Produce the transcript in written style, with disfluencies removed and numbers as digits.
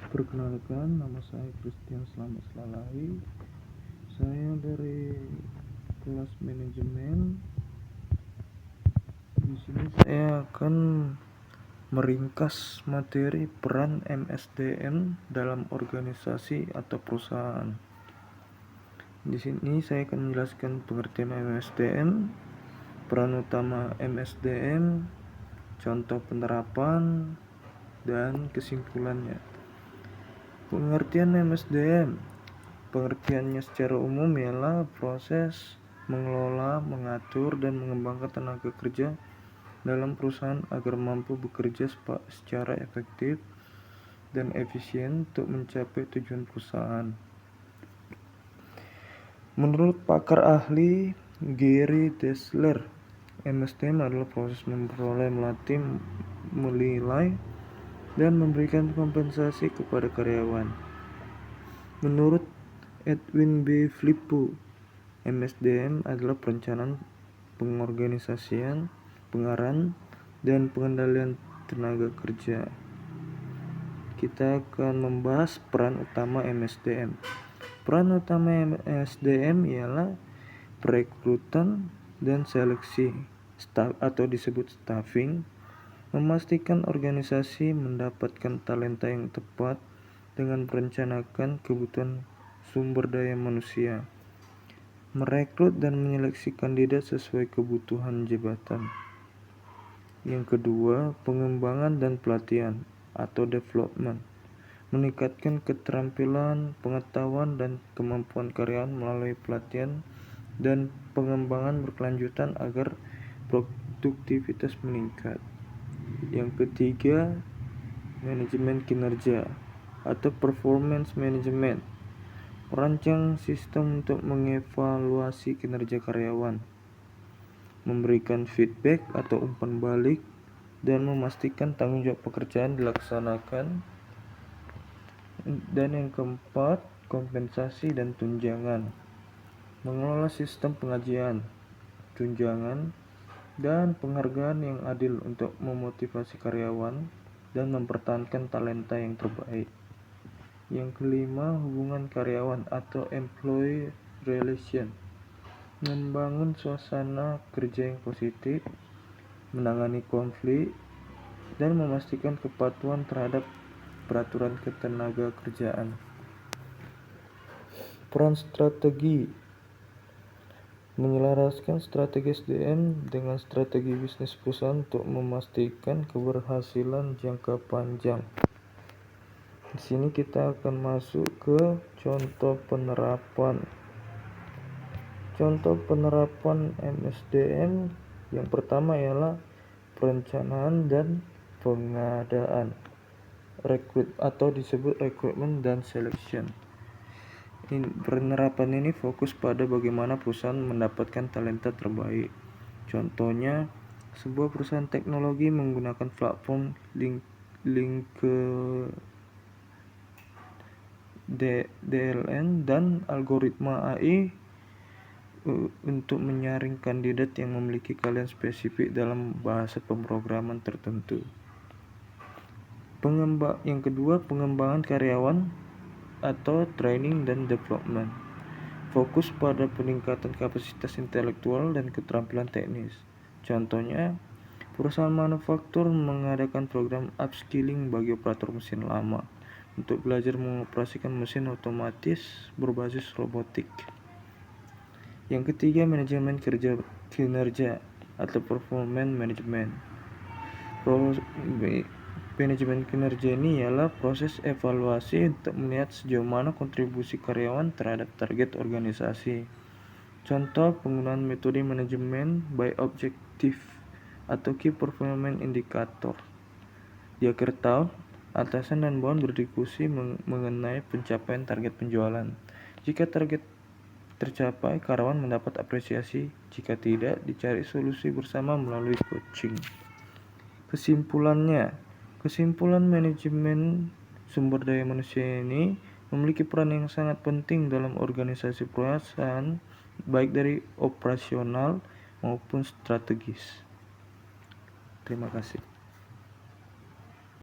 Perkenalkan, nama saya Christian Slamet Slalahi. Saya dari kelas manajemen. Di sini saya akan meringkas materi peran MSDM dalam organisasi atau perusahaan. Di sini saya akan menjelaskan pengertian MSDM, peran utama MSDM, contoh penerapan, dan kesimpulannya. Pengertian MSDM, pengertiannya secara umum ialah proses mengelola, mengatur, dan mengembangkan tenaga kerja dalam perusahaan agar mampu bekerja secara efektif dan efisien untuk mencapai tujuan perusahaan. Menurut pakar ahli Gary Dessler, MSDM adalah proses memperoleh, melatih, menilai, dan memberikan kompensasi kepada karyawan. Menurut Edwin B. Flippo, MSDM adalah perencanaan, pengorganisasian, pengarahan, dan pengendalian tenaga kerja. Kita akan membahas peran utama MSDM. Peran utama MSDM ialah perekrutan dan seleksi atau disebut staffing, memastikan organisasi mendapatkan talenta yang tepat dengan merencanakan kebutuhan sumber daya manusia, merekrut dan menyeleksi kandidat sesuai kebutuhan jabatan. Yang kedua, pengembangan dan pelatihan atau development, meningkatkan keterampilan, pengetahuan, dan kemampuan karyawan melalui pelatihan dan pengembangan berkelanjutan agar produktivitas meningkat. Yang ketiga, manajemen kinerja atau performance management, merancang sistem untuk mengevaluasi kinerja karyawan, memberikan feedback atau umpan balik, dan memastikan tanggung jawab pekerjaan dilaksanakan. Dan yang keempat, kompensasi dan tunjangan, mengelola sistem pengajian, tunjangan, dan penghargaan yang adil untuk memotivasi karyawan dan mempertahankan talenta yang terbaik. Yang kelima, hubungan karyawan atau employee relation, membangun suasana kerja yang positif, menangani konflik, dan memastikan kepatuhan terhadap peraturan ketenaga kerjaan. Peran strategi, menyelaraskan strategi SDM dengan strategi bisnis perusahaan untuk memastikan keberhasilan jangka panjang. Di sini kita akan masuk ke contoh penerapan. Contoh penerapan MSDM yang pertama ialah perencanaan dan pengadaan, rekrut atau disebut recruitment dan selection. Penerapan ini fokus pada bagaimana perusahaan mendapatkan talenta terbaik. Contohnya, sebuah perusahaan teknologi menggunakan platform DLN dan algoritma AI untuk menyaring kandidat yang memiliki keahlian spesifik dalam bahasa pemrograman tertentu. Yang kedua, pengembangan karyawan atau training dan development, fokus pada peningkatan kapasitas intelektual dan keterampilan teknis. Contohnya, perusahaan manufaktur mengadakan program upskilling bagi operator mesin lama untuk belajar mengoperasikan mesin otomatis berbasis robotik. Yang ketiga, manajemen kinerja atau performance management. Manajemen kinerja ini ialah proses evaluasi untuk melihat sejauh mana kontribusi karyawan terhadap target organisasi. Contoh penggunaan metode manajemen by objective atau key performance indicator. Di akhir tahun, atasan dan bawahan berdiskusi mengenai pencapaian target penjualan. Jika target tercapai, karyawan mendapat apresiasi. Jika tidak, dicari solusi bersama melalui coaching. Kesimpulan manajemen sumber daya manusia ini memiliki peran yang sangat penting dalam organisasi perusahaan, baik dari operasional maupun strategis. Terima kasih.